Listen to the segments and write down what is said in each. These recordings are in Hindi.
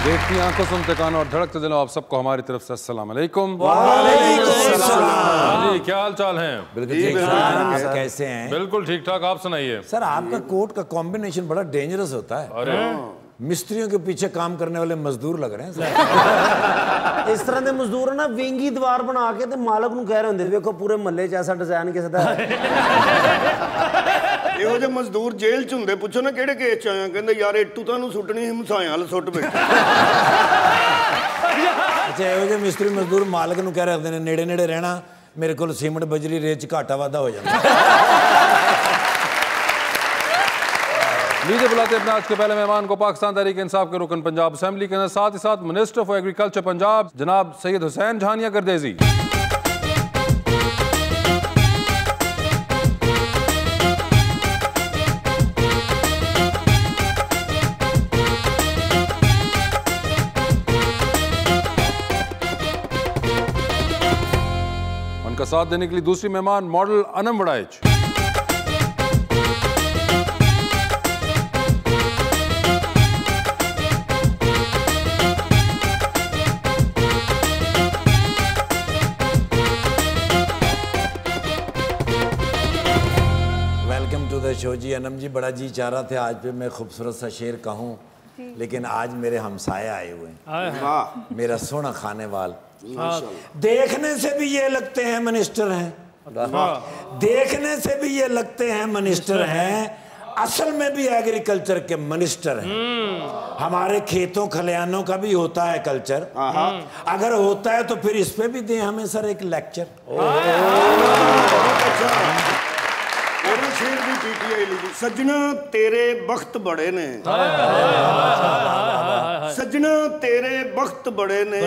देखती आंखों सुनते कानों और धड़कते दिलों, आप सबको हमारी तरफ से अस्सलाम वालेकुम। जी क्या हाल चाल हैं? बिल्कुल ठीक ठाक। कैसे हैं? बिल्कुल ठीक ठाक, आप सुनाइए। सर आपका कोट का कॉम्बिनेशन बड़ा डेंजरस होता है। अरे मिस्त्रियों के पीछे काम करने वाले मजदूर लग रहे हैं सर। इस तरह के मजदूर ना विंगी दीवार बना के ते मालक नूं कह रहे होंदे देखो पूरे महल्ले च ऐसा डिजाइन किस दा है। ਇਹੋ ਜਿਹੇ ਮਜ਼ਦੂਰ ਜੇਲ੍ਹ 'ਚ ਹੁੰਦੇ, ਪੁੱਛੋ ਨਾ ਕਿਹੜੇ ਕੇਸ 'ਚ ਆਇਆ, ਕਹਿੰਦੇ ਯਾਰ ਇੱਟੂ ਤੁਹਾਨੂੰ ਸੁੱਟਣੀ ਹਿਮਸਾਇਆਂ ਵਾਲ ਸੁੱਟ ਬੈਠੇ। अच्छा ਇਹੋ ਜਿਹੇ ਮਿਸਤਰੀ ਮਜ਼ਦੂਰ ਮਾਲਕ ਨੂੰ ਕਹਿ ਰਹੇ ਹੁੰਦੇ ਨੇ ਨੇੜੇ ਨੇੜੇ ਰਹਿਣਾ, ਮੇਰੇ ਕੋਲ ਸੀਮੈਂਟ ਬਜਰੀ ਰੇਤ 'ਚ घाटा वाधा हो जाता। लीजिए बुलाते अपने आज के पहले मेहमान को, पाकिस्तान तहरीक इंसाफ के रुकन पंजाब असेंबली के साथ ही साथ मिनिस्टर फॉर एग्रीकल्चर पंजाब जनाब सैयद हुसैन झानिया गर्देजी। उनका साथ देने के लिए दूसरी मेहमान model Anam Waraich. Welcome to the show ji. Anam ji बड़ा जी चाह रहा था आज पे मैं खूबसूरत सा शेर कहूँ, लेकिन आज मेरे हमसाए आए हुए हैं, मेरा सोना खाने वाल। देखने से भी ये लगते हैं मिनिस्टर हैं, देखने से भी ये लगते हैं मिनिस्टर हैं, असल में भी एग्रीकल्चर के मिनिस्टर हैं। हमारे खेतों खलियानों का भी होता है कल्चर, अगर होता है तो फिर इस पे भी दें हमें सर एक लेक्चर। शेर की पीटीआई लिखी, सजना तेरे बख्त बड़े ने, सजना तेरे बख्त बड़े ने,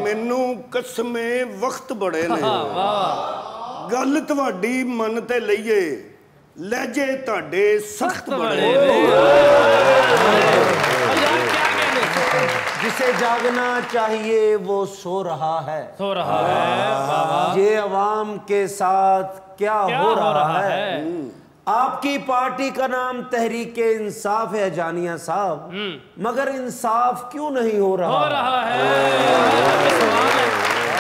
मैनू कसमे वक्त बड़े ने, गल तुहाडी मन ते लईए, लहजे तुहाडे सख्त बड़े ने। जिसे जागना चाहिए वो सो रहा है, ये अवाम के साथ क्या हो रहा है। आपकी पार्टी का नाम तहरीक इंसाफ है जानिया साहब, मगर इंसाफ क्यों नहीं हो रहा है?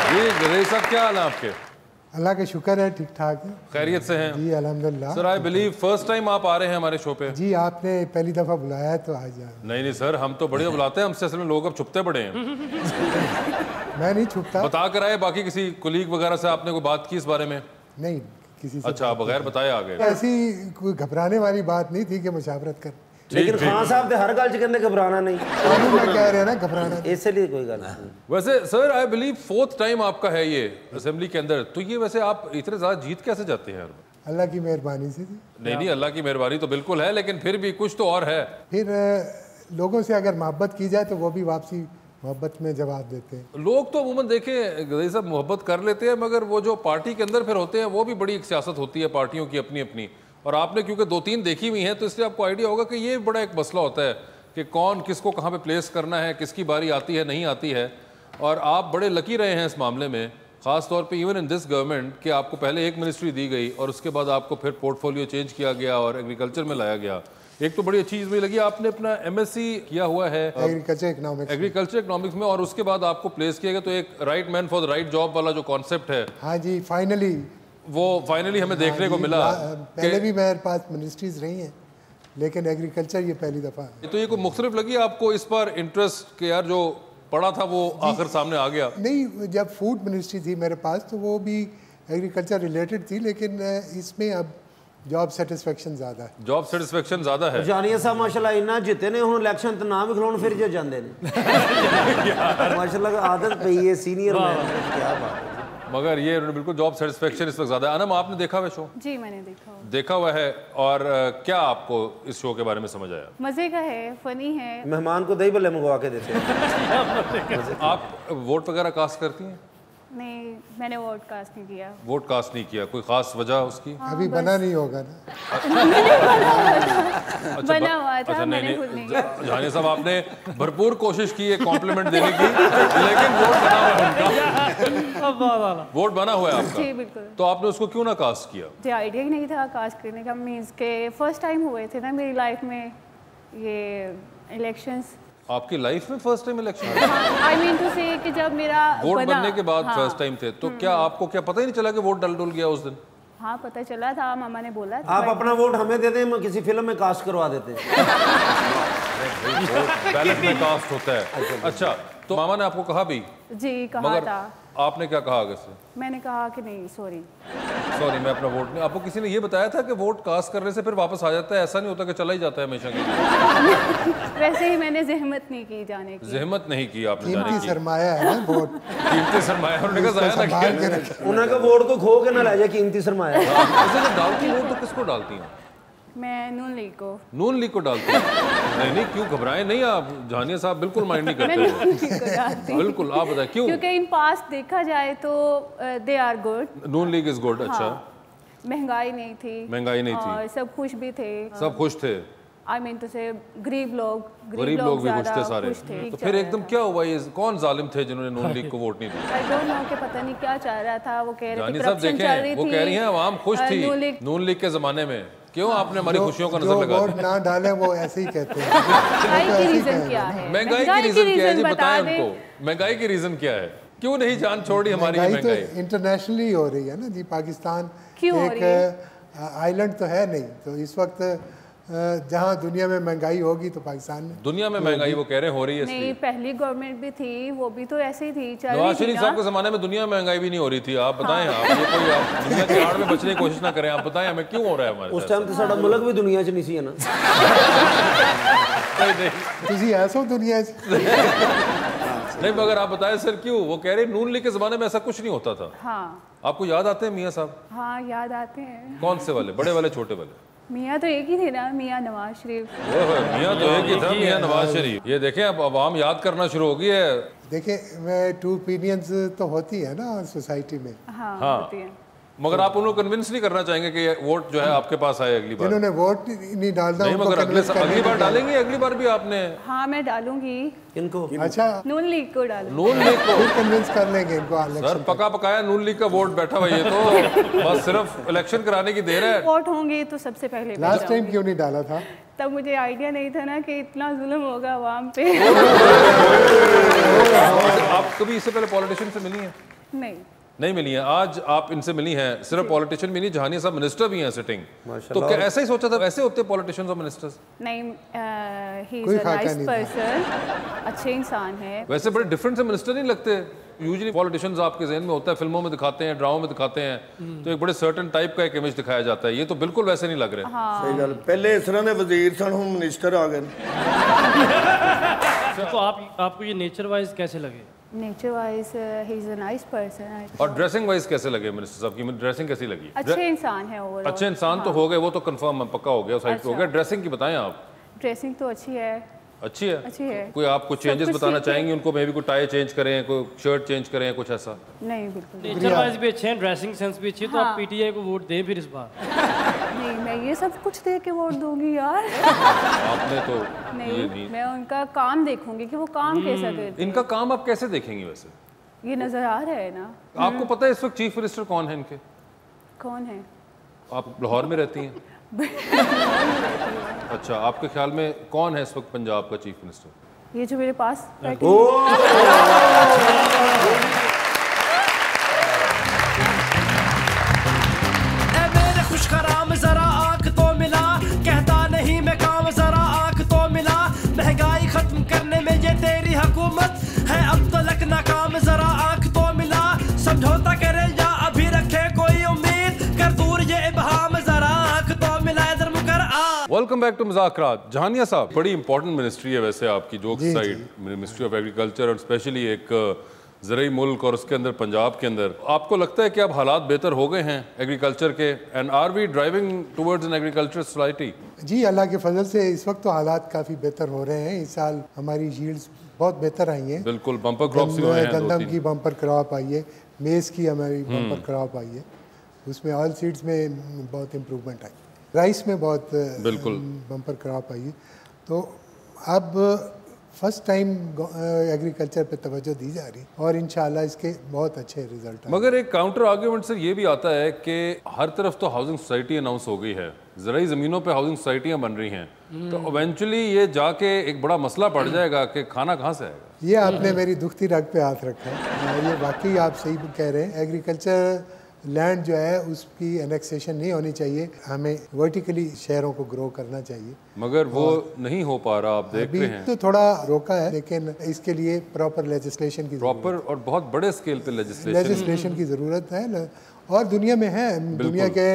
जी गर्देजी साहब क्या हाल है आपके? अल्लाह का शुक्र है, ठीक ठाक है, खैरियत से हैं? जी अल्हम्दुलिल्लाह। Sir I believe first time आप आ रहे हैं हमारे शो पे। जी आपने पहली दफ़ा बुलाया है तो आ जाए। नहीं सर, हम तो बढ़िया बुलाते हैं, हमसे असल में लोग अब छुपते बड़े हैं। मैं नहीं छुपता। बता कर आए बाकी किसी कुलीग वगैरह से आपने कोई बात की इस बारे में? नहीं किसी से। अच्छा बगैर बताए आ गए। ऐसी कोई घबराने वाली बात नहीं थी कि मुशावरत कर। लेकिन खान साहब तो हर गल च कहते घबराना नहीं, मैं कह रहे हैं ना घबराना, इसलिए कोई गल नहीं। वैसे sir I believe fourth time आपका है ये असेंबली के अंदर, तो ये वैसे आप इतने ज्यादा जीत कैसे जाते हैं? अल्लाह की मेहरबानी से जी। नहीं अल्लाह की मेहरबानी तो बिल्कुल है, लेकिन फिर भी कुछ तो और है। फिर लोगों से अगर मोहब्बत की जाए तो वो भी वापसी मोहब्बत में जवाब देते हैं। लोग तो अमूमन देखें गर्देजी साहब मोहब्बत कर लेते हैं, मगर वो जो पार्टी के अंदर फिर होते हैं वो भी बड़ी एक सियासत होती है पार्टियों की अपनी अपनी, और आपने क्योंकि 2-3 देखी हुई हैं तो इसलिए आपको आइडिया होगा कि ये बड़ा एक मसला होता है कि कौन किसको कहाँ पे प्लेस करना है, किसकी बारी आती है नहीं आती है। और आप बड़े लकी रहे हैं इस मामले में, ख़ास तौर पे इवन इन दिस गवर्नमेंट, कि आपको पहले एक मिनिस्ट्री दी गई और उसके बाद आपको फिर पोर्टफोलियो चेंज किया गया और एग्रीकल्चर में लाया गया। एक तो बड़ी अच्छी चीज़ मुझे लगी, आपने अपना MSc किया हुआ है एग्रीकल्चर इकोनॉमिक्स में, और उसके बाद आपको प्लेस किया गया, तो एक right man for the right job वाला जो कॉन्सेप्ट है, हाँ जी फाइनली हमें देखने को मिला। पहले भी मेरे पास मिनिस्ट्रीज रही हैं, लेकिन एग्रीकल्चर ये पहली दफ़ा है। तो ये कोई मुख्तलिफ लगी आपको इस पर इंटरेस्ट के यार जो पड़ा था वो आखिर सामने आ गया? नहीं, जब फूड मिनिस्ट्री थी मेरे पास तो वो भी एग्रीकल्चर रिलेटेड थी, लेकिन इसमें अब जॉब सेटिस्फेक्शन ज़्यादा है। जॉब सेटिस्फेक्शन ज़्यादा है। जानिया साहब माशाल्लाह इन्ना जिते ने हुण इलेक्शन तो ना भी खिलाउण फिर जो जांदे ने। माशाल्लाह आदत पई है सीनियर मैन, क्या बात है। मगर ये बिल्कुल जॉब सेटिस्फेक्शन इस वक्त ज़्यादा है। अनम आपने देखा हुआ शो? जी मैंने देखा हुआ है। और क्या आपको इस शो के बारे में समझ आया? मज़े का है, फनी है। मेहमान को दही भल्ले मंगवा के देते हैं। आप वोट वगैरह कास्ट करती हैं? नहीं मैंने वोट कास्ट नहीं किया। वोट कास्ट नहीं किया, कोई खास वजह उसकी? अभी बना नहीं होगा ना। बना हुआ था, मैंने खुद नहीं किया। झानिया साहब आपने भरपूर कोशिश की है कॉम्प्लीमेंट देने की, लेकिन वोट बना हुआ है उनका। वोट बना हुआ है आपका? जी बिल्कुल। तो आपने उसको क्यों ना कास्ट किया? जी आइडिया ही नहीं था कास्ट करने का, मीन्स के फर्स्ट टाइम हुए थे ना मेरी लाइफ में ये इलेक्शंस, आपकी लाइफ में first time election? I mean to say कि जब मेरा वोट बनने के बाद फर्स्ट टाइम थे, तो क्या आपको क्या पता ही नहीं चला कि वोट डल गया उस दिन? हाँ पता चला था, मामा ने बोला था। आप अपना वोट हमें दे दें, हम किसी फिल्म में कास्ट करवा देते हैं। बैलेट में कास्ट होता है। अच्छा, तो मामा ने आपको कहा भी? जी कहा मगर था। आपने क्या कहा आगे से? मैंने कहा कि नहीं सॉरी मैं अपना वोट नहीं। आपको किसी ने ये बताया था कि वोट कास्ट करने से फिर वापस आ जाता है? ऐसा नहीं होता कि चला ही जाता है हमेशा के लिए? वैसे ही मैंने जहमत नहीं की जाने की। जहमत नहीं की आपने जाने की? सरमाया है ना वोट। कीमती सरमाया। उन्होंने कहा जाया ना किया। उन्होंने कहा वोट को खो के ना ले जाए, कीमती सरमाया। वैसे जब डालती वोट तो किसको डालती हैं? मैं नून लीग को। नून लीग को डालती हैं? नहीं क्यों, घबराएं नहीं आप, जहानिया साहब बिल्कुल माइंड नहीं करते। बिल्कुल, आप बताएं क्यों? क्योंकि इन पास देखा जाए तो they are good. Noon league is good. अच्छा, महंगाई नहीं थी और सब खुश भी थे। सब खुश थे। आई मीन टू से गरीब लोग भी खुश थे सारे। तो फिर एकदम क्या हुआ? ये कौन जालिम थे जिन्होंने नून लीग को वोट नहीं दिया? आई डोंट नो कि पता नहीं क्या चाह रहा था। वो कह रहे थे करप्शन चल रही थी। वो कह रही हैं आवाम खुश थी नून लीग के जमाने में। क्यों आपने हमारी खुशियों का नजर लगा वोट ना डाले वो ऐसे ही कहते हैं। महंगाई की रीजन क्या है? महंगाई की रीजन क्या है जी, बताएं उनको। महंगाई की रीजन क्या है? क्यों नहीं जान छोड़ी हमारी महंगाई? तो इंटरनेशनली हो रही है ना जी। पाकिस्तान एक आइलैंड तो है नहीं, तो इस वक्त जहाँ दुनिया में महंगाई होगी तो पाकिस्तान में। दुनिया में महंगाई वो कह रहे हो रही है? नहीं, पहली गवर्नमेंट भी थी, वो भी तो ऐसे ही थी। नवाज शरीफ साहब के जमाने में दुनिया में महंगाई भी नहीं हो रही थी। आप बताएं। आप ये कोई आप दुनिया की आड़ में बचने की कोशिश ना करें। आप बताएं हमें क्यों हो रहा है हमारे उस टाइम तो साडा मुल्क भी दुनिया च नहीं सी है ना। तुसी ऐसो दुनिया च नहीं, मगर आप बताएं सर क्यों? वो कह रहे नून लीग के जमाने में ऐसा कुछ नहीं होता था। आपको याद आते हैं मियाँ साहब? हाँ याद आते हैं। कौन से वाले? बड़े वाले, छोटे वाले? मियाँ तो एक ही थे ना, मियाँ नवाज शरीफ। मियाँ तो एक ही था, मियाँ नवाज शरीफ। ये देखें अब आवाम याद करना शुरू हो गई है। देखिए टू ओपिनियंस तो होती है ना सोसाइटी में। हाँ होती है। मगर आप उनको कन्विंस नहीं करना चाहेंगे कि वोट जो है आपके पास आए अगली बार? जिन्होंने वोट नहीं डालना नहीं, मगर अगली बार डालेंगे। अगली बार भी आपने? हाँ मैं डालूंगी। इनको? अच्छा, नून लीग को डालूंगी। नून लीग को फिर कन्विंस कर लेंगे इनको। सर पका पकाया नून लीग का वोट बैठा हुआ, ये तो बस सिर्फ इलेक्शन कराने की देर है। वोट होंगे तो सबसे पहले। लास्ट टाइम क्यों नहीं डाला था? तब मुझे आइडिया नहीं था ना कि इतना जुल्म होगा आवाम पे। आप कभी इससे पहले पॉलिटिशियन से मिली हैं? नहीं मिली हैं। आज आप इनसे मिली हैं। सिर्फ पॉलिटिशियन भी नहीं, जहानिया साहब मिनिस्टर भी हैं सिटिंग। तो क्या ऐसा ही सोचा था ऐसे होते पॉलिटिशियंस और मिनिस्टर्स? नहीं, he is a nice person, अच्छे इंसान है। वैसे बड़े डिफरेंट से मिनिस्टर नहीं लगते? यूजुअली पॉलिटिशियंस आपके जहन में होता है, फिल्मों में दिखाते हैं, ड्रामों में दिखाते हैं, तो एक बड़े सर्टेन टाइप का एक इमेज दिखाया जाता है। ये तो बिल्कुल वैसे नहीं लग रहे। सही गल। पहले इस तरह के वजीर सन, हम मिनिस्टर आ गए। तो आपको ये नेचर वाइज कैसे लगे? Nature wise he is a nice person. और ड्रेसिंग वाइज कैसे लगे मिनिस्टर साहब की? ड्रेसिंग कैसी लगी? अच्छे इंसान है ओवरऑल। अच्छे इंसान तो हो गए, वो तो कंफर्म पक्का हो गया, साइड पे हो गया। ड्रेसिंग की बताएं आप। ड्रेसिंग तो अच्छी है। अच्छी है? अच्छी है। कोई आप कुछ चेंजेस बताना चाहेंगे उनको? मे भी कोई टाई चेंज करें, कोई शर्ट चेंज करें, कुछ ऐसा? नहीं बिल्कुल। नेचर वाइज भी अच्छे हैं, ड्रेसिंग सेंस भी अच्छी है। तो आप पीटीआई को वोट दें फिर इस बार। नहीं, मैं ये सब कुछ दे के वोट दूंगी यार। आपने तो नहीं, मैं उनका काम देखूंगी कि वो काम कैसा करते हैं। इनका काम आप कैसे देखेंगे? वैसे ये नजर आ रहा है ना। आपको पता है इस वक्त चीफ मिनिस्टर कौन है इनके? कौन है? आप लाहौर में रहती हैं? अच्छा, आपके ख्याल में कौन है इस वक्त पंजाब का चीफ मिनिस्टर? ये जो मेरे पास खुशखराम जरा आंख तो मिला, कहता नहीं मैं काम, जरा आंख तो मिला। महंगाई खत्म करने में ये तेरी हुकूमत है अब तक नाकाम, जरा आंख तो मिला। समझौता करे या अभी रखे कोई उम्मीद, कर दूर ये इबहाम, जरा आंख तो मिला। इधर मुकर आ। Welcome back to Muzakarat. Jahania साहब, बड़ी इंपॉर्टेंट मिनिस्ट्री है वैसे आपकी, joke side, ministry of agriculture, और स्पेशली एक ज़रूरी मुल्क और उसके अंदर पंजाब के अंदर। आपको लगता है कि अब हालात बेहतर हो गए हैं एग्रीकल्चर के? And are we driving towards an agriculture society? जी, अल्लाह के फजल से इस वक्त तो हालात काफ़ी बेहतर हो रहे हैं। इस साल हमारी यील्ड्स बहुत बेहतर आई हैं। बिल्कुल, बम्पर क्रॉप्स भी हुए हैं। गंदम की बम्पर क्रॉप आई है, मेज़ की हमारी बम्पर क्रॉप आई है, उसमें ऑयल सीड्स में बहुत इम्प्रूवमेंट आई, राइस में बहुत बिल्कुल बम्पर क्रॉप आई है। तो अब फर्स्ट टाइम एग्रीकल्चर पे तवज्जो दी जा रही और इंशाल्लाह इसके बहुत अच्छे रिजल्ट। मगर एक काउंटर आर्ग्यूमेंट सर ये भी आता है कि हर तरफ तो हाउसिंग सोसाइटी अनाउंस हो गई है, ज़राई ज़मीनों पे हाउसिंग सोसाइटियाँ बन रही हैं, तो इवेंचुअली ये जाके एक बड़ा मसला पड़ जाएगा कि खाना कहाँ से आएगा। ये आपने मेरी दुखती रग पे हाथ रखा है, ये वाकई आप सही कह रहे हैं। एग्रीकल्चर लैंड जो है उसकी एनेक्सेशन नहीं होनी चाहिए, हमें वर्टिकली शहरों को ग्रो करना चाहिए, मगर वो नहीं हो पा रहा। आप देख रहे हैं तो थोड़ा रोका है, लेकिन इसके लिए प्रॉपर लेजिस्लेशन की प्रॉपर और बहुत बड़े स्केल पे लेजिस्लेशन की ज़रूरत है ना। और दुनिया में है, दुनिया के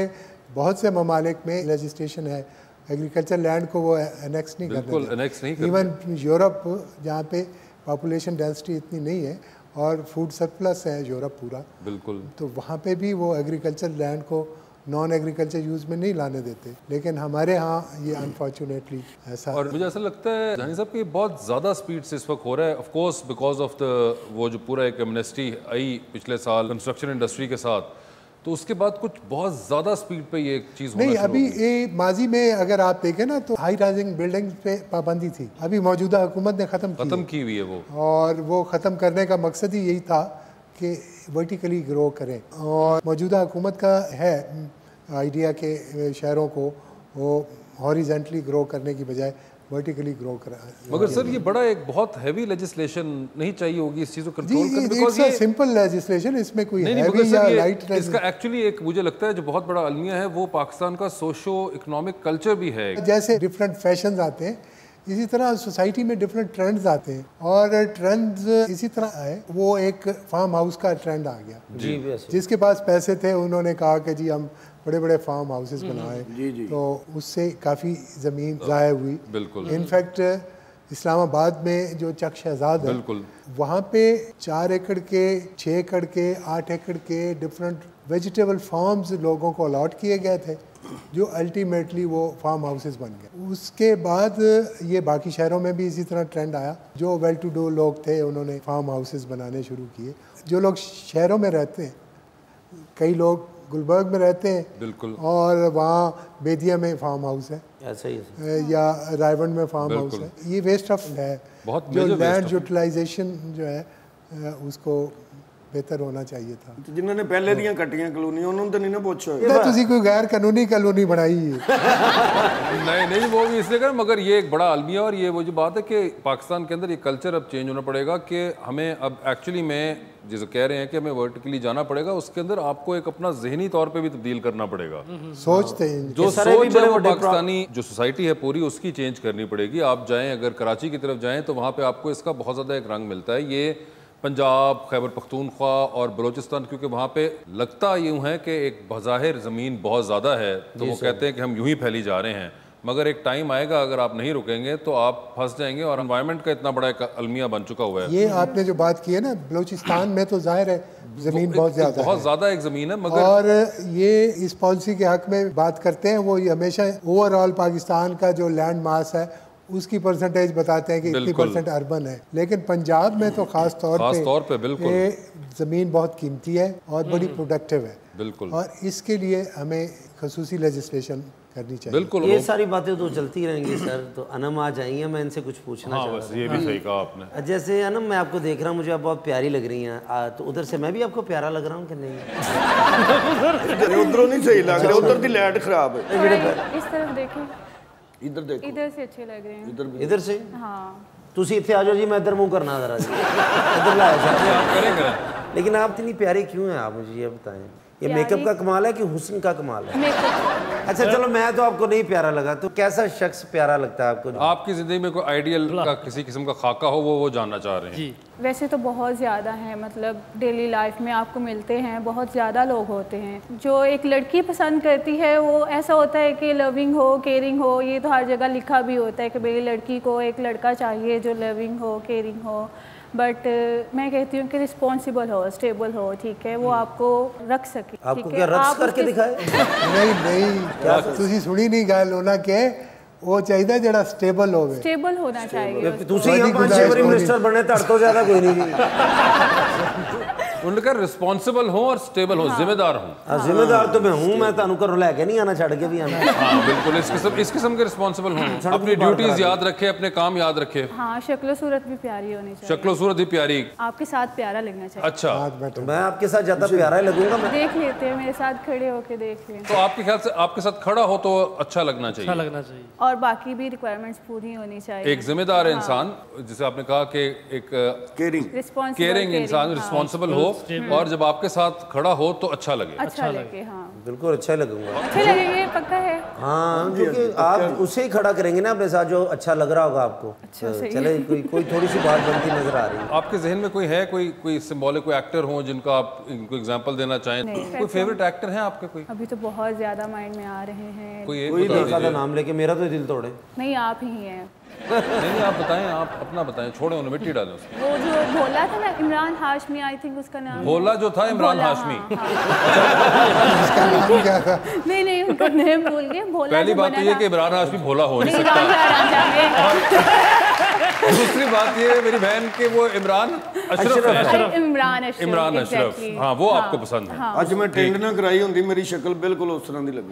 बहुत से ममालिक में लेजिस्लेशन है, एग्रीकल्चर लैंड को वो एनेक्स नहीं करते। इवन यूरोप जहाँ पे पॉपुलेशन डेंसिटी इतनी नहीं है और फूड सरप्लस है यूरोप पूरा, बिल्कुल, तो वहाँ पे भी वो एग्रीकल्चर लैंड को नॉन एग्रीकल्चर यूज़ में नहीं लाने देते, लेकिन हमारे यहाँ ये अनफॉर्चुनेटली ऐसा। और मुझे ऐसा लगता है जानी साहब कि बहुत ज़्यादा स्पीड से इस वक्त हो रहा है, of course because of the वो जो पूरा एक एमनेस्टी आई पिछले साल कंस्ट्रक्शन इंडस्ट्री के साथ, तो उसके बाद कुछ बहुत ज़्यादा स्पीड पे ये चीज़ नहीं। अभी ये माजी में अगर आप देखें ना तो हाई राइजिंग बिल्डिंग पे पाबंदी थी, अभी मौजूदा हुकूमत ने ख़त्म की हुई है वो, और वो ख़त्म करने का मकसद ही यही था कि वर्टिकली ग्रो करें। और मौजूदा हुकूमत का है आइडिया के शहरों को वो हॉरिजेंटली ग्रो करने की बजाय वर्टिकली ग्रो करा। मगर सर ये बड़ा एक बहुत हैवी लेजिस्लेशन नहीं चाहिए होगी इस चीज़ को कंट्रोल करने, बिकॉज़ ये सिंपल लेजिस्लेशन, इसमें कोई हैवी या लाइट इसका एक्चुअली एक मुझे लगता है जो बहुत बड़ा अलमिया है वो पाकिस्तान का सोशो इकोनॉमिक कल्चर भी है। जैसे डिफरेंट फैशंस आते हैं इसी तरह सोसाइटी में डिफरेंट ट्रेंड्स आते हैं, और ट्रेंड्स इसी तरह आए, वो एक फार्म हाउस का ट्रेंड आ गया जी। जिसके पास पैसे थे उन्होंने कहा कि जी हम बड़े बड़े फार्म हाउसेस बनाए, तो उससे काफ़ी ज़मीन ज़ाया हुई। बिल्कुल, इनफैक्ट इस्लामाबाद में जो चक शहजाद है वहाँ पे 4 एकड़ के, 6 एकड़ के, 8 एकड़ के डिफरेंट वेजिटेबल फार्म्स लोगों को अलॉट किए गए थे, जो अल्टीमेटली वो फार्म हाउसेस बन गए। उसके बाद ये बाकी शहरों में भी इसी तरह ट्रेंड आया, जो वेल टू डू लोग थे उन्होंने फार्म हाउसेस बनाने शुरू किए। जो लोग शहरों में रहते हैं, कई लोग गुलबर्ग में रहते हैं, बिल्कुल, और वहाँ बेदिया में फार्म हाउस है, ऐसा ही है, या रायवंड में फार्म हाउस है। ये वेस्ट ऑफ है, बहुत जो लैंड यूटिलाइजेशन जो है उसको बेहतर होना चाहिए था। तो जिन्होंने पहले दियां कट्टियां कॉलोनियां उन्होंने तो नहीं ना पूछो तुसी कोई गैर कानूनी कॉलोनी बनाई है। नहीं वो भी इसलिए कर, मगर ये एक बड़ा अलमिया, और ये वो जो बात है कि पाकिस्तान के अंदर ये कल्चर अब चेंज होना पड़ेगा कि हमें अब एक्चुअली में जैसे कह रहे हैं कि हमें वर्टिकली जाना पड़ेगा, उसके अंदर आपको एक अपना जहनी तौर पे भी तब्दील करना पड़ेगा। सोचते हैं जो सोच है वो पाकिस्तानी जो सोसाइटी है पूरी उसकी चेंज करनी पड़ेगी। आप जाएं अगर कराची की तरफ जाएं तो वहाँ पे आपको इसका बहुत ज़्यादा एक रंग मिलता है। ये पंजाब, खैबर पख्तूनख्वा और बलूचिस्तान, क्योंकि वहाँ पे लगता यूँ है कि एक बज़ाहिर ज़मीन बहुत ज़्यादा है, तो वो कहते हैं कि हम यूँ ही फैली जा रहे हैं, मगर एक टाइम आएगा अगर आप नहीं रुकेंगे तो आप फंस जाएंगे। और एनवायरनमेंट का इतना बड़ा एक अलमिया बन चुका हुआ है। ये आपने जो बात की है ना, बलूचिस्तान में तो जाहिर है ज़मीन बहुत ज़्यादा एक ज़मीन है, मगर और ये इस पॉलिसी के हक में बात करते हैं, वो हमेशा ओवरऑल पाकिस्तान का जो लैंड मास है उसकी परसेंटेज बताते हैं कि इतनी % अर्बन है, लेकिन पंजाब में तो खास तौर पे बिल्कुल ज़मीन बहुत कीमती है और बड़ी प्रोडक्टिव है, बिल्कुल, और इसके लिए हमें खसूसी लेजिस्लेशन करनी चाहिए। बिल्कुल, ये सारी बातें तो चलती रहेंगी सर। तो अनम आ जाएंगे, मैं इनसे कुछ पूछना चाहता हूं। ये भी सही कहा आपने। जैसे अनम मैं आपको देख रहा हूँ, मुझे आप बहुत प्यारी लग रही हैं, तो उधर से मैं भी आपको प्यारा लग रहा हूँ कि नहीं? उधरों नहीं सही लग रहा, उधर की लाइट खराब है। इस तरफ देखें, इधर देखो, इधर से अच्छे लग रहे हैं। इधर से? हाँ, तुसी इतने आ जाओ जी, मैं इधर मुंह करना जरा जी। इधर लाया, लेकिन आप इतनी प्यारी क्यों हैं, आप मुझे ये बताएं। ये मेकअप का कमाल है कि हुस्न का कमाल है? अच्छा चलो, मैं तो आपको नहीं प्यारा लगा, तो कैसा शख्स प्यारा लगता है आपको? आपकी जिंदगी में कोई आइडियल का किसी किस्म का खाका हो, वो जानना चाह रहे हैं जी। वैसे तो बहुत ज़्यादा है, मतलब डेली लाइफ में आपको मिलते हैं, बहुत ज़्यादा लोग होते हैं। जो एक लड़की पसंद करती है वो ऐसा होता है कि लविंग हो, केयरिंग हो, ये तो हर जगह लिखा भी होता है कि मेरी लड़की को एक लड़का चाहिए जो लविंग हो, केयरिंग हो, बट मैं कहती हूँ कि रिस्पॉन्सिबल हो, स्टेबल हो, ठीक है, वो आपको रख सके। आपको क्या रक्स करके दिखाए? नहीं तुसी सुनी नहीं गल होना के वो चाहिए जरा स्टेबल होवे, स्टेबल होना चाहिए। तुसी यहाँ 5-6 बार मिनिस्टर बने, तड़ तो ज्यादा कोई नहीं। उन्होंने कहा रिस्पॉन्सिबल हो और स्टेबल हो, जिम्मेदार हो। जिम्मेदार तो मैं हूँ, मैं तुहानू घरों लैके नहीं आना, छड़ के भी आना। हाँ बिल्कुल, इस किस्म के रिस्पॉन्सिबल हो, अपनी ड्यूटीज याद रखे, अपने काम याद रखे। हाँ, शक्ल सूरत भी प्यारी होनी चाहिए। शक्ल सूरत भी प्यारी, आपके साथ प्यारा लगना चाहिए। अच्छा, मैं आपके साथ ज्यादा प्यारा ही लगूंगा। मैं देख लेते हैं, मेरे साथ खड़े होके देख लें। तो आपके ख्याल से आपके साथ खड़ा हो तो अच्छा लगना चाहिए, अच्छा लगना चाहिए, और बाकी भी रिक्वायरमेंट्स पूरी होनी चाहिए। एक जिम्मेदार इंसान, जिसे आपने कहा कि एक केयरिंग इंसान, रिस्पॉन्सिबल हो, और जब आपके साथ खड़ा हो तो अच्छा लगे। अच्छा लगे, हाँ बिल्कुल अच्छा लगूंगा, अच्छे लगेंगे, पक्का है। हाँ, क्योंकि आप उसे ही खड़ा करेंगे ना अपने साथ जो अच्छा लग रहा होगा आपको। चले कोई थोड़ी सी बात बनती नजर आ रही है। आपके जहन में कोई है, कोई सिंबॉलिक कोई एक्टर हो जिनका आप इनको एग्जांपल देना चाहें? कोई फेवरेट एक्टर है आपके? कोई अभी तो बहुत ज्यादा माइंड में आ रहे हैं। कोई देखा था नाम लेके, मेरा तो दिल तोड़े। नहीं, आप ही हैं। नहीं, आप बताएं, आप अपना बताएं, छोड़े उन्हें, मिट्टी डालें उसमें। वो जो भोला था ना, इमरान हाशमी, आई थिंक उसका नाम। भोला जो था इमरान हाशमी। इसका नाम क्या था? नहीं, उनका नेम भूल गए। भोला पहली बात तो ये कि इमरान हाशमी भोला हो नहीं सकता। दूसरी बात ये मेरी बहन के वो इमरान अशरफ है। इमरान अशरफ, हाँ, वो आपको पसंद है। आज मैं टेंड ना कराई होंगी, मेरी शक्ल बिल्कुल उस तरह दी लगी।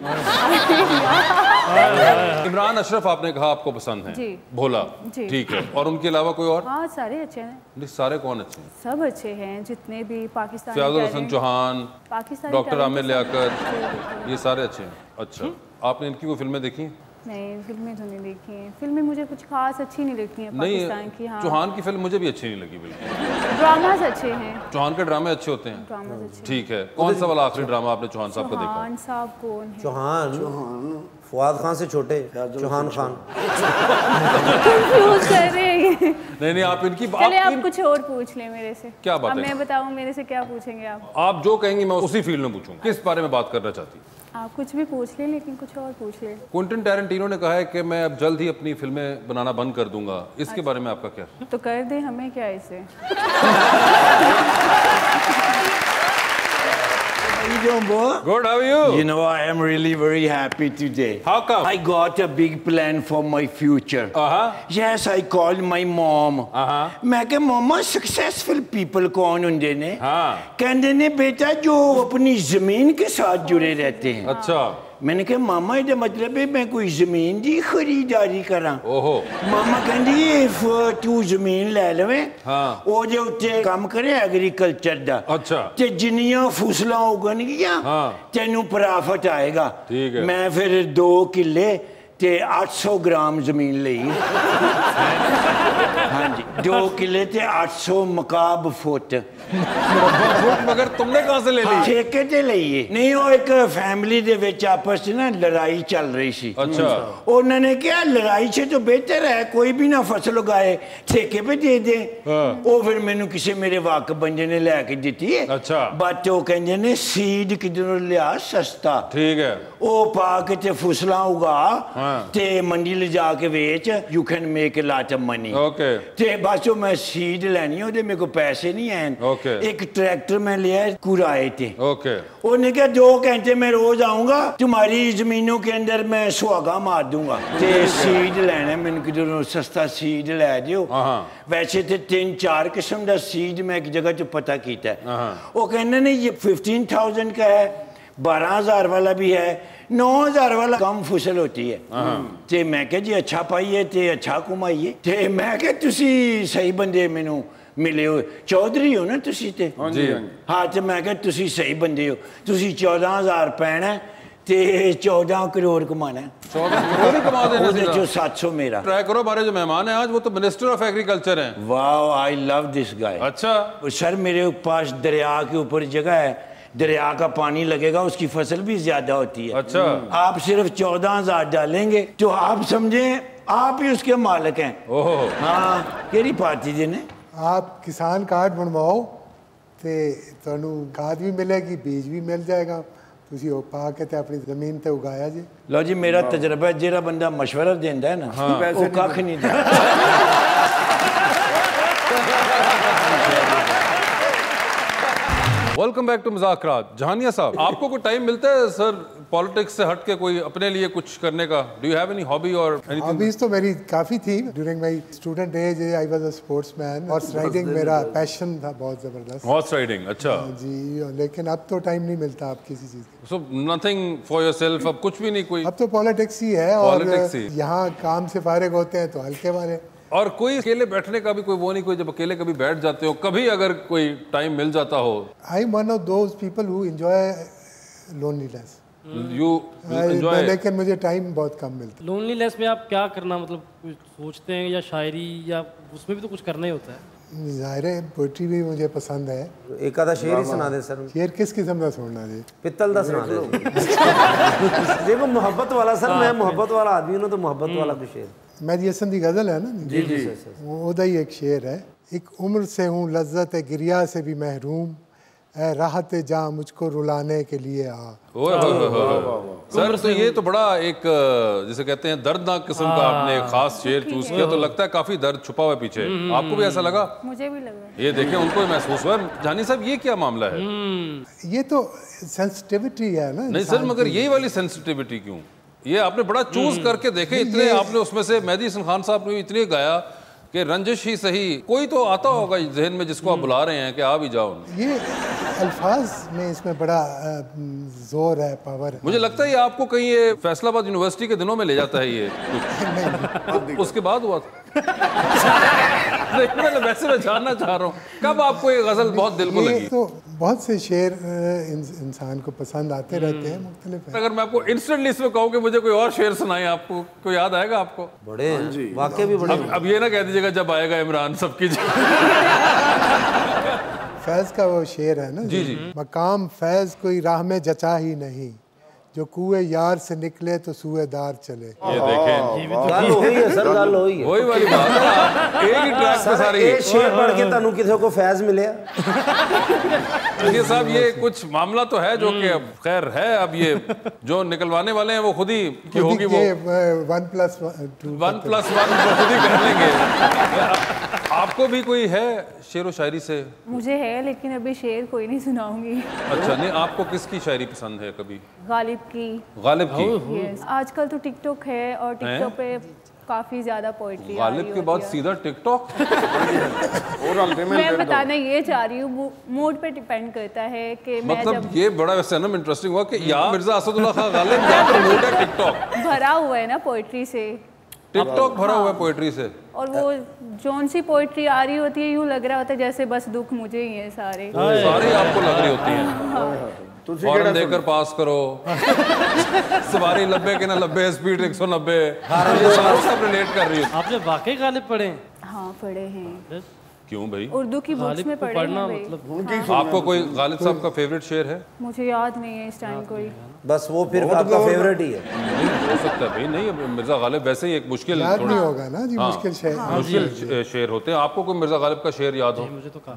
इमरान अशरफ आपने कहा आपको पसंद है, भोला, ठीक है, और उनके अलावा कोई और? हाँ, सारे अच्छे हैं। सारे कौन अच्छे हैं? सब अच्छे हैं, जितने भी पाकिस्तान। फयाजुल हसन चौहान, डॉक्टर आमिर लियाकत, ये सारे अच्छे हैं। अच्छा, आपने इनकी कोई फिल्में देखी? नहीं, फिल्में तो नहीं देखी हैं। फिल्में मुझे कुछ खास अच्छी नहीं लगती हैं पाकिस्तान की। हाँ, चौहान की फिल्म मुझे भी अच्छी नहीं लगी बिल्कुल। ड्रामास अच्छे हैं, चौहान के ड्रामे अच्छे होते हैं। ठीक है, कौन सा वाला आखिरी ड्रामा आपने चौहान साहब का देखा? चौहान साहब कौन है? चौहान फुआद खान से छोटे, चौहान खान। कंफ्यूज कर रहे हैं। नहीं, आप इनकी चलिए आप कुछ और पूछ लें मेरे से। क्या बात है? मैं बताऊं मेरे से क्या पूछेंगे आप? आप जो कहेंगी मैं उसी फील्ड में पूछूंगा। किस बारे में बात करना चाहती? आप कुछ भी पूछ लें, लेकिन कुछ और पूछ लें। क्विंटन टैरेंटिनो ने कहा है कि मैं अब जल्द ही अपनी फिल्में बनाना बंद कर दूंगा, इसके बारे में आपका क्या? तो कर दे, हमें क्या इसे। How you doing, boy? Good, how are you? You know, I am really very happy today. How come? I got a big plan for my future. Yes, I called my mom. मैं कहा मम्मा सक्सेसफुल पीपल कौन होंगे ने? कहते ने बेटा जो अपनी जमीन के साथ जुड़े रहते हैं। अच्छा। मैंने कहा मामा ये मतलब है मैं कोई जमीन की खरीदारी करा। ओहो। मामा कहती इफ तू जमीन ले लवे वो जो उत्ते काम करे एग्रीकल्चर दा। अच्छा। ते जिन्नियां फसलां उगणगियां तेनू प्रॉफिट आएगा। ठीक है। मैं फिर 2 किले ते 800 ग्राम जमीन ली। हाँ जी, 2 किले ते 800 मकाब फुट। मगर तुमने कहां से ले ली? ठेके ते लईए। नहीं, वो एक फैमिली दे विच आपस च ना लड़ाई चल रही सी। अच्छा। उन्होंने कहा लड़ाई से तो बेहतर है कोई भी ना फसल उगाए, ठेके पे दे दे। वो फिर मैनू किसी मेरे वाक बंदे ने लैके दी है। अच्छा। बट वो कहते ने सीड किधरों लिया सस्ता। ठीक है। वो पा के ते फसलां उगा ते मंडी ले जाके बेच, you can make a lot of money. Okay. ते बस वो मैं सीड लैनी है, मेरे को पैसे नहीं हैं। एक ट्रैक्टर में लिया कुराए थे। ओके। उन्होंने कहा 2 घंटे में रोज आऊंगा, तुम्हारी जमीनों के अंदर मैं सुहागा मार दूंगा। ते सीड लेना मैंने किधरों सस्ता सीड लै दियो। वैसे तो 3-4 किस्म का सीड मैं एक जगह जो पता किया है। वो कहने ने ये 15,000 का है, 12,000 वाला भी है, 9,000 वाला कम फसल होती है। ते मैं कहा जी अच्छा पाइए ते अच्छा कमाइए। ते मैं कहा तुसी सही बंदे मैनू मिले हो, चौधरी हो ना तुसी ते? हाँ, तो मैं कहा तुसी सही बंदे हो, तुसी 14,000 पैना ते 14 करोड़ कमाना। 14 करोड़ ही कमा देना। उसमें जो 700 मेरा। ट्राई करो, हमारे जो मेहमान हैं आज वो तो मिनिस्टर ऑफ एग्रीकल्चर हैं। वाह, आई लव दिस गाय। अच्छा। सर मेरे पास दरिया के ऊपर जगह है, दरिया का पानी लगेगा उसकी फसल भी ज्यादा होती है। अच्छा। आप सिर्फ 14,000 डालेंगे तो आप समझे आप ही उसके मालिक हैं। ओहो। हाँ, केड़ी पार्टी दे ने? आप किसान कार्ड बनवाओ ते तुहानू खाद भी मिलेगी, बीज भी मिल जाएगा, तुसी वो पा के ते अपनी जमीन ते उगाया जी। लो जी, मेरा तजर्बा है, जेड़ा बंदा मशवरा देंदा है ना वो कख नहीं देता। Welcome back to Muzakarat. Jahania साहब, आपको कोई टाइम मिलता है सर पॉलिटिक्स से हट के कोई अपने लिए कुछ करने का? Do you have any hobby or anything? Hobbies तो मेरी काफ़ी थी। During my student age I was a sportsman. Horse riding मेरा पैशन था बहुत ज़बरदस्त। हॉर्स राइडिंग, अच्छा जी। लेकिन अब तो टाइम नहीं मिलता आप किसी चीज़ का। सो नथिंग फॉर योरसेल्फ, अब कुछ भी नहीं कोई? अब तो पॉलिटिक्स ही है और यहाँ काम से फारिग होते हैं तो हल्के वाले। और कोई अकेले बैठने का भी कोई वो नहीं, कोई जब अकेले कभी बैठ जाते हो, कभी अगर कोई टाइम मिल जाता हो? I am one of those people who enjoy loneliness. You enjoy? लेकिन मुझे टाइम बहुत कम मिलता है। लोनलीनेस में आप क्या करना, मतलब कुछ सोचते हैं या शायरी, या उसमें भी तो कुछ करना ही होता है? ज़ाहिर है पोइट्री भी मुझे पसंद है। एक आधा शेर ही सुना दे सर। शेर किस किस्म का सुनना जी? पित्तल दा सुना दे। देखो मोहब्बत वाला सर, मैं मोहब्बत वाला आदमी हूं, तो मोहब्बत वाला भी शेर। मेहदी हसन की गज़ल है ना? जी जी। ओदा ही एक शेर है। एक उम्र से हूँ लज्जत गिरिया से भी महरूम, ऐ राहत जहाँ मुझको रुलाने के लिए आ। सर तो ये तो बड़ा एक जिसे कहते हैं दर्दनाक किस्म का आपने एक खास शेर चूज किया, तो लगता है काफी दर्द छुपा हुआ है पीछे। आपको भी ऐसा लगा? मुझे भी लगा। ये देखें, उनको महसूस हुआ। जानी साहब, ये क्या मामला है? ये तो सेंसिटिविटी है ना। नहीं सर, मगर यही वाली सेंसिटिविटी क्यों? ये आपने बड़ा चूज करके देखे इतने, आपने उसमें से मेहदी हसन खान साहब ने इतने गाया कि रंजिश ही सही, कोई तो आता होगा जहन में जिसको आप बुला रहे हैं कि आ भी जाओ। ये अल्फाज में इसमें बड़ा जोर है, पावर है। मुझे लगता है ये आपको कहीं ये फैसलाबाद यूनिवर्सिटी के दिनों में ले जाता है ये। उसके बाद हुआ था। नहीं, वैसे मैं जानना चाह रहा हूँ कब आपको ये गजल बहुत दिल को लगी? तो बहुत से शेर इंसान को पसंद आते रहते हैं, मुख्तलिफ। अगर मैं आपको इंस्टेंटली इसमें कहूँ कि मुझे कोई और शेर सुनाए, आपको कोई याद आएगा? आपको बड़े वाकई भी बड़े। अब ये ना कह दीजिएगा जब आएगा इमरान सबकी। फैज का वो शेर है ना जी जी। मकाम फैज कोई राह में जचा ही नहीं, जो कुएं यार से निकले तो सूएदार चले। ये देखें, गल होई है सर, गल होई है। वही वाली बात है, एक ही ट्रैक पे सारी। ये शेर पढ़ के तनु किसी को फैज मिले? ये साहब ये कुछ मामला तो है जो कि अब खैर है, अब ये जो निकलवाने वाले हैं वो खुद ही की होगी, वो 1+1 खुद ही कर लेंगे। आपको भी कोई है शेर व शायरी से? मुझे है, लेकिन अभी शेर कोई नहीं सुनाऊंगी। अच्छा, नहीं आपको किसकी शायरी पसंद है? कभी गालिब की। गालिब की? यस। आजकल तो टिकटॉक है और टिकटॉक पे काफी ज्यादा पोएट्री। गालिब के बाद सीधा टिकटॉक? मैं बताना ये चाह रही हूँ, मूड पे डिपेंड करता है कि मतलब ये बड़ा वैसे ना इंटरेस्टिंग हुआ कि यहाँ मिर्जा असदुल्ला खान गालिब, यहाँ पर मूड है टिकटॉक भरा हुआ है ना पोएट्री से। टिकटॉक भरा हुआ है पोएट्री से, और वो जौन सी पोएट्री आ रही होती है यूँ लग रहा होता है जैसे बस दुख मुझे ही है सारे आपको लग रही होती हैं। फौरन देकर पास करो, सवारी लब्बे के ना लब्बे, स्पीड 190, सब रिलेट कर रही है। आपने वाकई गालिब पढ़े? हाँ पढ़े हैं। क्यों भाई? उर्दू की बुक्स में पढ़े हैं भाई। मतलब आपको कोई गालिब साहब का फेवरेट शेर है? मुझे याद नहीं है इस टाइम कोई। बस वो फिर आपका फेवरेट ही है? नहीं हो सकता भाई, नहीं मिर्जा गालिब वैसे ही एक मुश्किल नहीं होगा ना जी। मुश्किल शेर, मुश्किल शेर होते हैं। आपको कोई मिर्जा गालिब का शेर याद हो?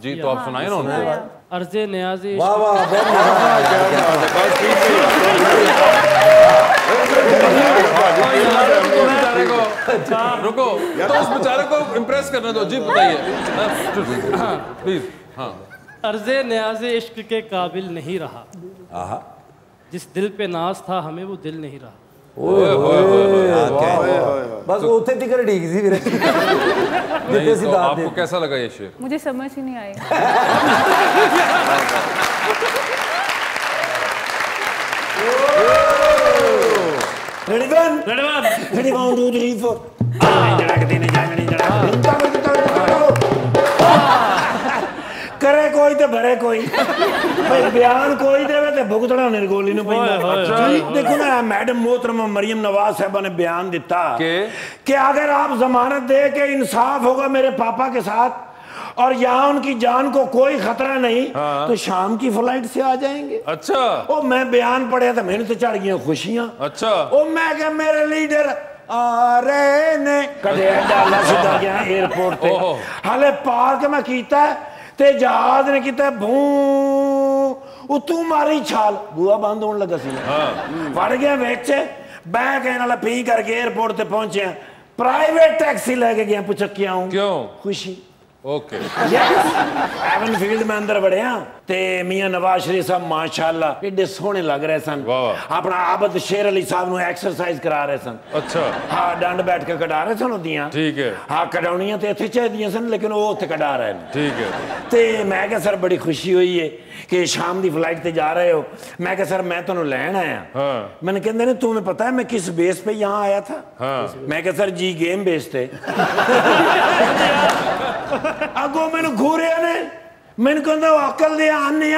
जी तो आप सुनाए ना उन्होंने। अर्ज़े न्याज़े। वाह वाह, रुको तो उस बेचारे को इम्प्रेस करने दो। जी बताइए प्लीज। हाँ, अर्ज़े न्याज़े इश्क के काबिल नहीं रहा, जिस दिल पे नाज था हमें वो दिल नहीं रहा। बस वो उठे तिकर ठीक सी फिर। तो आपको कैसा लगा ये शेर? मुझे समझ ही नहीं आया। Ready one, 2, 3, 4. करे कोई तो भरे कोई, भाई बयान कोई देवे ते भुगतना निर्गोली नु पैंदा। देखो ना मैडम मोहतरमा मरियम नवाज साहबा ने बयान दिता कि अगर आप जमानत दे के इंसाफ होगा मेरे पापा के साथ और यहाँ उनकी जान को कोई खतरा नहीं, तो शाम की फ्लाइट से आ जाएंगे। अच्छा। ओ मैं बयान पढ़े तो मैंने तो चढ़ गई खुशियां। अच्छा। ओ मैं क्या मेरे लीडर आ रहे ने कदे डाला सीधा गया एयरपोर्ट पे, हाले पार्क में कीता ते जहाज ने कीता भू तू मारी छाल, बुआ बंद होने लगा सी वड़ गया विच बह के नाल पी करके एयरपोर्ट ते पहुंचे। प्राइवेट टैक्सी लेके गया पुचक्किया हूं। क्यों? खुशी ओके एवन फील्ड में अंदर बढ़िया ते मियां नवाज शरीफ साहब माशाल्लाह एडे सोहने लग रहे सन। अपना आबद शेर अली साहब नु एक्सरसाइज करा रहे सन। अच्छा हाँ डंड बैठ के कटा रहे सन ओदियां। ठीक है। हाँ कटाउनियां ते इत्थे चाहिदियां सन लेकिन वो उत्थे कटा रहे ने। ठीक है। ते मैं क्या सर बड़ी खुशी हुई है कि शाम दी फ्लाइट ते जा रहे हो। मैं क्या सर मैं तुहानू लैण आया। हाँ। मैंने कहंदे ने तुम्हें पता है मैं किस बेस पे यहाँ आया था। हाँ। मैं क्या सर जी गेम बेस ते अगो मैंने घूरिया ने मैंने कहंदा अकल दे आने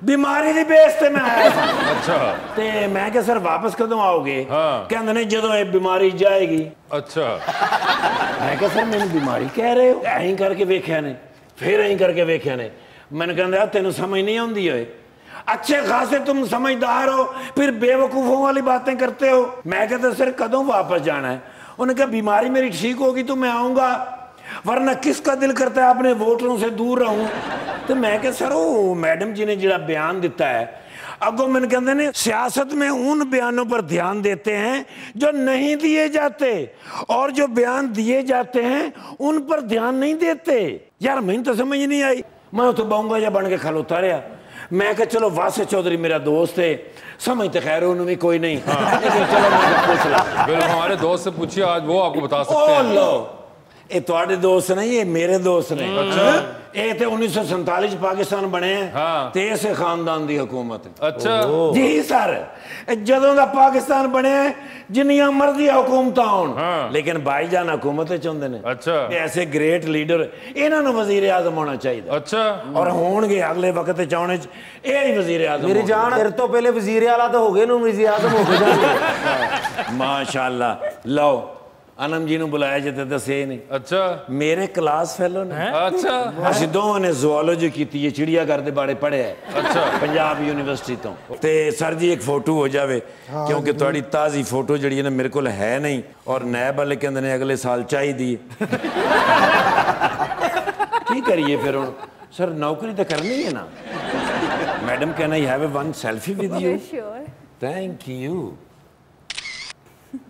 बीमारी दी बेस ते मैं आया था। अच्छा ते मैं क्या सर वापस कदों आओगे। हाँ। कहंदे ने जदों ये बीमारी जाएगी। अच्छा मैं क्या सर मैंने बीमारी कह रहे हो ऐं करके वेख्या ने फिर ऐं करके वेख्या ने मैंने कहंदा तेनू समझ नहीं आउंदी होए अच्छे खासे तुम समझदार हो फिर बेवकूफों वाली बातें करते हो। मैं कहता सर कदों वापस जाना है। उन्होंने कहा बीमारी मेरी ठीक होगी तो मैं आऊंगा वरना किसका दिल करता है अपने वोटरों से दूर रहूं। तो मैं कह सर वो मैडम जी ने जरा बयान दिता है अगो मैंने कहते ने सियासत में उन बयानों पर ध्यान देते हैं जो नहीं दिए जाते और जो बयान दिए जाते हैं उन पर ध्यान नहीं देते। यार मैंने तो समझ नहीं आई मैं तो बाऊंगा या बन के खलोता रहा। मैं कहा चलो वासिफ चौधरी मेरा दोस्त है समझ तो खैर उन्होंने भी कोई नहीं। चलो मैं पूछ ला हमारे दोस्त से पूछिए आज वो आपको बता सकते हैं। लो ये तुम्हारे दोस्त नहीं ये मेरे दोस्त ने। अच्छा ये थे 1947 पाकिस्तान बने हैं। हाँ। ते इसे खानदान दी हुकूमत। अच्छा जी सर जदों दा पाकिस्तान बने जिन्नियां मर्जी हुकूमत होण। हाँ। लेकिन भाईजान हुकूमत चाहते ने। अच्छा ऐसे ग्रेट लीडर इन्हां नूं वजीर आजम होना चाहिए। अच्छा और होणगे अगले वक्त चाहने ये ही वजीर आजम। मेरी जान तेरे तो पहले वजीर आला तो हो गए नु वजीर आजम हो गए। माशाल्लाह लो अनम जी ने बुलाया जिते दसे नहीं। अच्छा मेरे क्लास फेलो ने। अच्छा ਅਸੀਂ ਦੋਵਾਂ ਨੇ ਜ਼ੂਓਲੋਜੀ ਕੀਤੀ ਹੈ ਚਿੜੀਆ ਘਰ ਦੇ ਬਾਰੇ ਪੜ੍ਹਿਆ ਹੈ। अच्छा ਪੰਜਾਬ ਯੂਨੀਵਰਸਿਟੀ ਤੋਂ ਤੇ ਸਰ ਜੀ ਇੱਕ ਫੋਟੋ ਹੋ ਜਾਵੇ ਕਿਉਂਕਿ ਤੁਹਾਡੀ ਤਾਜ਼ੀ ਫੋਟੋ ਜਿਹੜੀ ਹੈ ਨਾ ਮੇਰੇ ਕੋਲ ਹੈ ਨਹੀਂ ਔਰ ਨੈਬ ਵਾਲੇ ਕਹਿੰਦੇ ਨੇ ਅਗਲੇ ਸਾਲ ਚਾਹੀਦੀ ਹੈ। ਕੀ ਕਰੀਏ ਫਿਰ ਹੁਣ ਸਰ ਨੌਕਰੀ ਤਾਂ ਕਰਨੀ ਹੈ ਨਾ। Madam can I have one selfie with you. Thank you.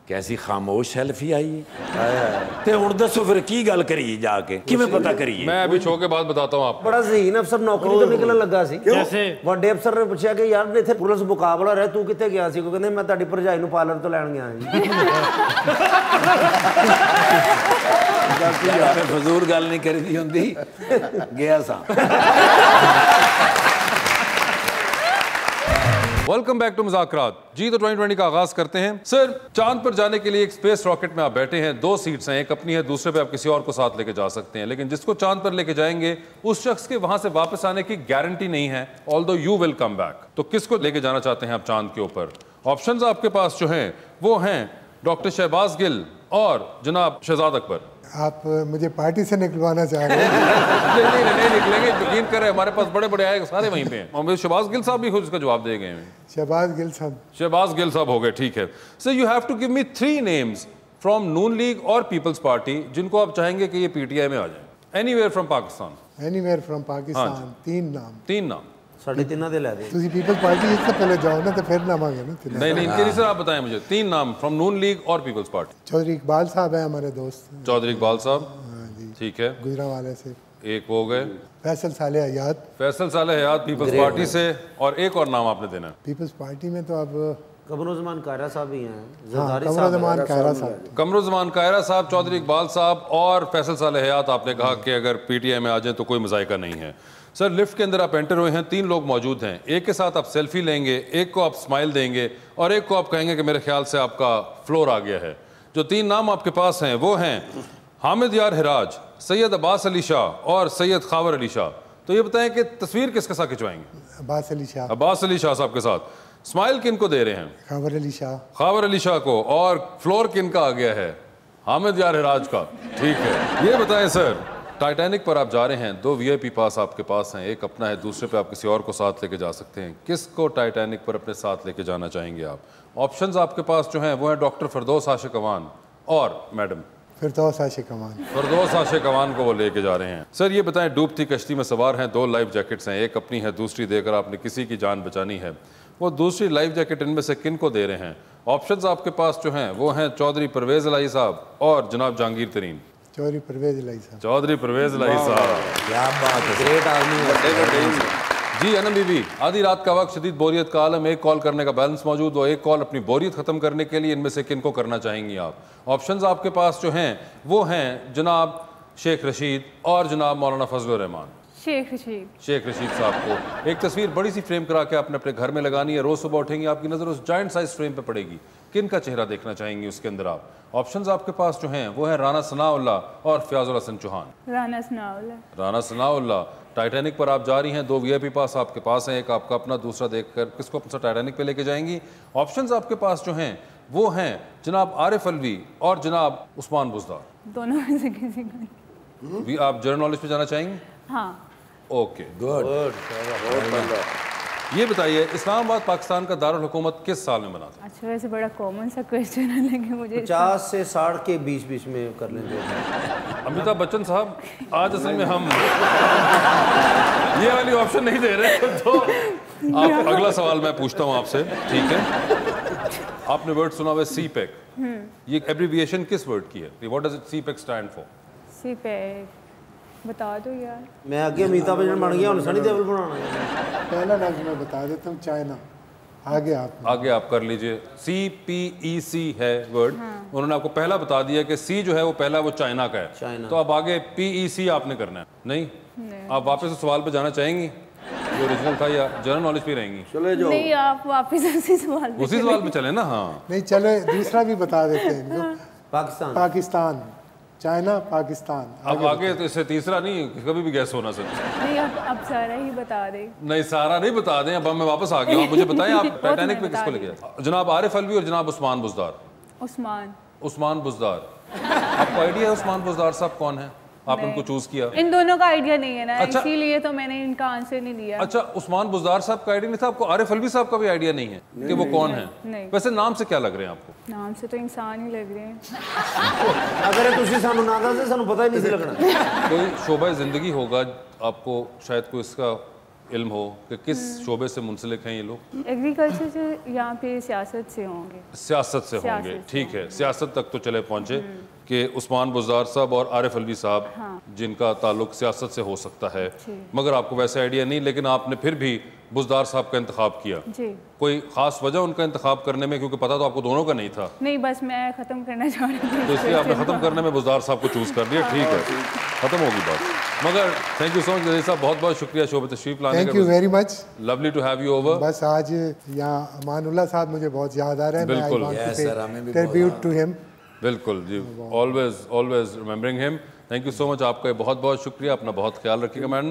कैसी खामोश सेल्फी आई है। ते हुण दसो फिर की गल करिए जाके किवें पता करिए। मैं अभी शो के बाद बताता हूँ आपको। बड़ा ज़हीन अफसर नौकरी तो निकलण लगा सी। कैसे ਵੱਡੇ ਅਫਸਰ ਨੇ ਪੁੱਛਿਆ ਕਿ ਯਾਰ ਇੱਥੇ ਪੁਲਿਸ ਮੁਕਾਬਲਾ ਰਿਹਾ ਤੂੰ ਕਿੱਥੇ ਗਿਆ ਸੀ। ਉਹ ਕਹਿੰਦੇ ਮੈਂ ਤੁਹਾਡੀ ਭਰਜਾਈ ਨੂੰ ਪਾਰਲਰ ਤੋਂ ਲੈਣ ਗਿਆ ਜੀ। यार फजूल गल नहीं करी दी हुंदी गया सा। Welcome back to Muzakarat. जी तो 2020 का आगाज करते हैं। सर चांद पर जाने के लिए एक स्पेस रॉकेट में आप बैठे हैं, 2 सीट्स हैं, एक अपनी है दूसरे पे आप किसी और को साथ लेके जा सकते हैं, लेकिन जिसको चांद पर लेके जाएंगे उस शख्स के वहां से वापस आने की गारंटी नहीं है although you will come back. तो किसको लेके जाना चाहते हैं आप चांद के ऊपर? ऑप्शंस आपके पास जो हैं वो हैं डॉक्टर शहबाज गिल और जनाब शहजाद अकबर। आप मुझे पार्टी से निकलवाना चाह रहे हैं? नहीं निकलेंगे, यकीन करें हमारे पास बड़े बड़े आए सारे वहीं पे हैं। शहबाज गिल साहब भी खुद इसका जवाब दे गए हैं। शहबाज गिल साहब। शहबाज गिल साहब हो गए, ठीक है। Sir you have to give me 3 names from Noon league और पीपल्स पार्टी जिनको आप चाहेंगे कि ये पीटीआई में आ जाए। Anywhere from Pakistan. Anywhere from Pakistan. 3 नाम। साढ़े 3 दे लै दे। ਤੁਸੀਂ पीपल्स पार्टी इससे पहले जाओ ना तो फिर ना मांगे ना। नहीं इनके लिए सर आप बताएं मुझे 3 नाम फ्रॉम नून लीग और पीपल्स पार्टी। चौधरी इकबाल साहब है हमारे दोस्त। चौधरी इकबाल साहब, ठीक है, गुजरांवाले से एक हो गए। फैसल साले हयात। फैसल साले हयात पीपल्स पार्टी से, और एक और नाम आपने देना है। पीपल्स पार्टी में तो अब कमरुज़्ज़मान कायरा साहब भी हैं। कमरुज़्ज़मान कायरा साहब। कमरुज़्ज़मान कायरा साहब, चौधरी इकबाल साहब और फैसल साले हयात। आपने कहा कि अगर पीटीआई में आ जाए तो कोई मज़ाइका नहीं है। सर लिफ्ट के अंदर आप एंटर हुए हैं, 3 लोग मौजूद हैं, एक के साथ आप सेल्फी लेंगे, एक को आप स्माइल देंगे और एक को आप कहेंगे कि मेरे ख्याल से आपका फ्लोर आ गया है। जो 3 नाम आपके पास हैं वो हैं हामिद यार हिराज, सैयद अब्बास अली शाह और सैयद खावर अली शाह। तो ये बताएं कि तस्वीर किसके साथ खिंचवाएंगे? अब्बास अली शाह। अब्बास अली शाह साहब के साथ। स्माइल किन को दे रहे हैं? खावर अली शाह। खावर अली शाह को। और फ्लोर किन का आ गया है? हामिद यार हिराज का। ठीक है, ये बताएं सर टाइटैनिक पर आप जा रहे हैं, 2 वीआईपी पास आपके पास हैं, एक अपना है, दूसरे पे आप किसी और को साथ लेके जा सकते हैं। किसको टाइटैनिक पर अपने साथ लेके जाना चाहेंगे आप? ऑप्शंस आपके पास जो हैं वो हैं डॉक्टर फिरदौस आशिक अवान और मैडम फिरदौस आशिक अवान। फिरदौस आशिक अवान को वो लेके जा रहे हैं। सर ये बताएं डूबती कश्ती में सवार हैं, 2 लाइफ जैकेट्स हैं, एक अपनी है दूसरी देकर आपने किसी की जान बचानी है। वो दूसरी लाइफ जैकेट इनमें से किन को दे रहे हैं? ऑप्शंस आपके पास जो हैं वो हैं चौधरी परवेज़ इलाही साहब और जनाब जहांगीर तरीन। चौधरी परवेज इलाही साहब। चौधरी परवेज इलाही साहब, क्या बात है, ग्रेट आदमी। जी अनम बीबी, आधी रात का वक्त, शदीद बोरियत का आलम, एक कॉल करने का बैलेंस मौजूद, वो एक कॉल अपनी बोरियत ख़त्म करने के लिए इनमें से किन को करना चाहेंगी आप? ऑप्शंस आपके पास जो हैं वो हैं जनाब शेख रशीद और जनाब मौलाना फजलुर रहमान। शेख रशीद। शेख रशीद साहब को एक तस्वीर बड़ी सी फ्रेम करा के आपने अपने घर में लगानी है, रोज़ सुबह उठेंगी आपकी नज़र उस जाइंट साइज फ्रेम पे पड़ेगी, किन का चेहरा देखना चाहेंगी उसके अंदर आप? ऑप्शंस आपके पास जो हैं वो हैं राना सनाउल्लाह और फयाजुल हसन चौहान। राना सनाउल्लाह। राना सनाउल्लाह, टाइटैनिक पर आप जा रही हैं, 2 VIP पास आपके पास हैं, एक आपका अपना, दूसरा देखकर किसको अपना टाइटैनिक पे लेके जाएंगी? ऑप्शंस आपके पास जो हैं वो हैं जनाब आरिफ अलवी और जनाब उस्मान बुज़दार। दोनों में से किसी को। आप जनरल नॉलेज पे जाना चाहेंगे? हाँ। Okay, good. ये बताइए इस्लामाबाद पाकिस्तान का दारुल हुकूमत किस साल में बना था? अच्छा, वैसे बड़ा कॉमन सा क्वेश्चन है लेकिन मुझे 50 से 60 के बीच में कर लेंगे। अमिताभ बच्चन साहब, आज असल में हम ये वाली ऑप्शन नहीं दे रहे, तो आप अगला सवाल मैं पूछता हूँ आपसे, ठीक है? आपने वर्ड सुना हुआ सी पैक, ये एब्रिविएशन किस वर्ड की है? What does CPEC stand for? CPEC बता दो यार। मैं आगे अमिताभ बच्चन बन गया, सनी देओल बनाना है। पहला लफ्ज मैं बता देता हूँ, चाइना। आगे आप कर लीजिए। CPEC है वर्ड, उन्होंने आपको पहला बता दिया कि सी जो है वो पहला वो चाइना का है, तो अब आगे PEC आपने करना है। नहीं, आप वापस उस सवाल पे जाना चाहेंगी जो ओरिजिनल था, या जनरल नॉलेज पे रहेंगी? चले जाओ। नहीं, आप वापस उसी सवाल पे चले ना। हाँ नहीं, चलो दूसरा भी बता देते हैं। पाकिस्तान, चाइना, पाकिस्तान। अब आगे तो इससे तीसरा नहीं, कभी भी गैस होना सर। नहीं, अब सारा ही बता दें। नहीं, सारा नहीं बता दें, अब मैं वापस आ गया हूँ। मुझे बताएं आप टाइटैनिक पे किसको लेके गए? जनाब आरिफ अलवी और जनाब उस्मान बुज़दार। उस्मान बुज़दार, आपको आइडिया है उस्मान बुज़दार साहब कौन है? आप उनको चूज किया? इन दोनों का आइडिया नहीं है ना, इसीलिए तो मैंने इनका आंसर नहीं दिया। अच्छा, उस्मान बुज़दार साहब का आइडिया नहीं था आपको? आरिफ अलवी साहब का भी आइडिया नहीं है कि वो कौन है? वैसे नाम से क्या लग रहे हैं आपको? नाम से तो इंसान ही लग रहे हैं। अगर तुसी सानू ना दसदे सानू पता ही नहीं सी लगना। कोई शोबा जिंदगी होगा आपको, शायद कोई इसका इल्म हो कि किस शोबे से मुंसलिक हैं ये लोग? एग्रीकल्चर से या फिर सियासत से होंगे? सियासत से होंगे, ठीक है। सियासत तक तो चले पहुंचे कि उस्मान बुज़दार साहब और आरिफ अलवी साहब, जिनका ताल्लुक सियासत से हो सकता है, मगर आपको वैसे आइडिया नहीं, लेकिन आपने फिर भी बुज़दार साहब का इंतखाब किया। कोई खास वजह उनका इंतखाब करने में, क्योंकि पता तो आपको दोनों का नहीं था? नहीं, बस मैं खत्म करना चाह रही थी, तो इसलिए आपने खत्म करने में बुज़दार साहब को चूज कर दिया। ठीक है, खत्म होगी बात। मगर थैंक यू सो मच साहब, बहुत बहुत शुक्रिया शो पे तशरीफ लाने का। Thank you very much, lovely to have you over. बस आज यहाँ अमानुल्लाह साहब मुझे बहुत याद आ रहा है। बिल्कुल, ट्रिब्यूट टू हिम। बिल्कुल जी, always remembering him. Thank you so much, आपका बहुत बहुत शुक्रिया। अपना बहुत ख्याल रखिएगा मैडम।